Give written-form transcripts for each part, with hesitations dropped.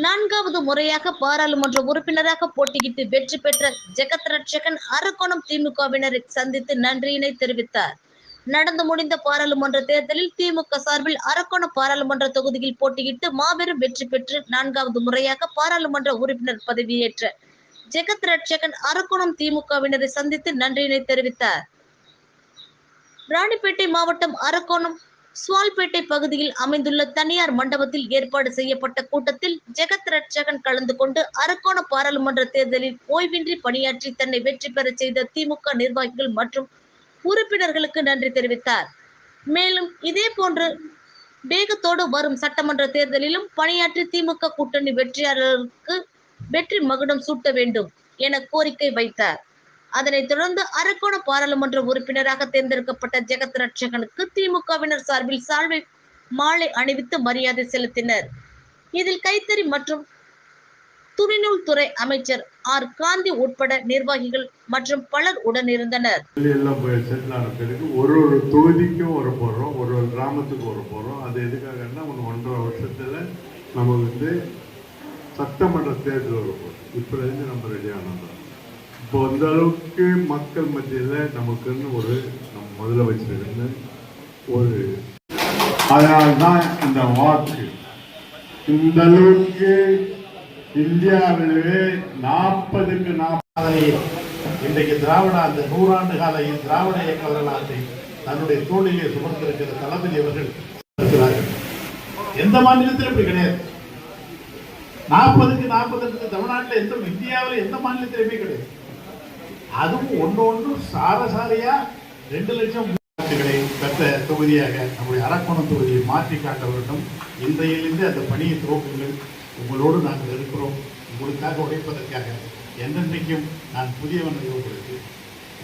நான்காவது முறையாக பாராளுமன்ற உறுப்பினராக போட்டியிட்டு வெற்றி பெற்ற ஜெகத் ரட்சகன் அரக்கோணம் திமுகவினரை சந்தித்து நன்றியினை தெரிவித்தார். நடந்து முடிந்த பாராளுமன்ற தேர்தலில் திமுக சார்பில் அரக்கோணம் பாராளுமன்ற தொகுதியில் போட்டியிட்டு மாபெரும் வெற்றி பெற்று நான்காவது முறையாக பாராளுமன்ற உறுப்பினர் பதவியேற்ற ஜெகத் ரட்சகன் அரக்கோணம் திமுகவினரை சந்தித்து நன்றியினை தெரிவித்தார். ராணிப்பேட்டை மாவட்டம் அரக்கோணம் சுவால்பேட்டை பகுதியில் அமைந்துள்ள தனியார் மண்டபத்தில் ஏற்பாடு செய்யப்பட்ட கூட்டத்தில் ஜெகத் ரட்சகன் கலந்து கொண்டு அரக்கோணம் பாராளுமன்ற தேர்தலில் ஓய்வின்றி பணியாற்றி தன்னை வெற்றி பெற செய்த திமுக நிர்வாகிகள் மற்றும் உறுப்பினர்களுக்கு நன்றி தெரிவித்தார். மேலும் இதே போன்று வேகத்தோடு வரும் சட்டமன்ற தேர்தலிலும் பணியாற்றி திமுக கூட்டணி வெற்றியாளர்களுக்கு வெற்றி மகுடம் சூட்ட வேண்டும் என கோரிக்கை வைத்தார். அதனைத் தொடர்ந்து அரக்கோணம் பாராளுமன்ற உறுப்பினராக தேர்ந்தெடுக்கப்பட்ட ஜெகத் ரட்சகனுக்கு திமுகவினர் சார்பில் சால்வை மாலை அணிவித்து மரியாதை செலுத்தினர். இதில் கைத்தறி மற்றும் துணிநூல் துறை அமைச்சர் ஆர் காந்தி உட்பட நிர்வாகிகள் மற்றும் பலர் உடனிருந்தனர். ஒரு தொகுதிக்கும் வர போறோம், ஒரு கிராமத்துக்கு வர போறோம். அது எதுக்காகன்னா 1.5 வருஷத்துல நம்ம சட்டமன்ற தேர்தல் வர போறோம். இப்ப இருந்து நம்ம ரெடி ஆனோம். இப்போ அந்த அளவுக்கு மக்கள் மத்தியில் நமக்குன்னு நம்ம முதல்ல வச்சிருக்க ஒரு அதனால்தான் இந்த வாக்கு இந்த அளவுக்கு இந்தியாவிலே 40க்கு 40 இன்றைக்கு திராவிட அந்த 100 ஆண்டு கால திராவிட இயக்க வரலாற்றை தன்னுடைய தோளிலே சுமந்திருக்கிற தளபதி அவர்கள் இருக்கிறார்கள். எந்த மாநிலத்திலும் இப்படி கிடையாது. 40க்கு 40 தமிழ்நாட்டில் இந்தியாவில் எந்த மாநிலத்திலுமே கிடையாது. அதுவும் ஒன்று சாரசாரியா 2 லட்சம் வாக்குகளை பெற்ற தொகுதியாக நம்முடைய அரக்கோணம் தொகுதியை மாற்றி காட்ட வேண்டும். இன்றையிலிருந்து அந்த பணியை துவக்குங்கள். உங்களோடு நாங்கள் இருக்கிறோம். உங்களுக்காக உழைப்பதற்காக என்றென்றைக்கும் நான் புதியவன் உங்களுக்கு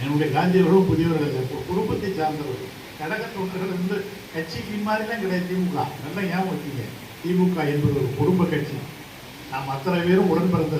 என்னுடைய காந்தியவர்களும் புதியவர்கள் குடும்பத்தை சார்ந்தவர்கள் கடக தொண்டர்கள் வந்து கட்சிக்கு மாதிரிலாம் கிடையாது. திமுக நல்லா ஏன் வச்சீங்க? திமுக என்பது ஒரு குடும்ப கட்சி. நாம் அத்தனை பேரும் உடன் பிறந்த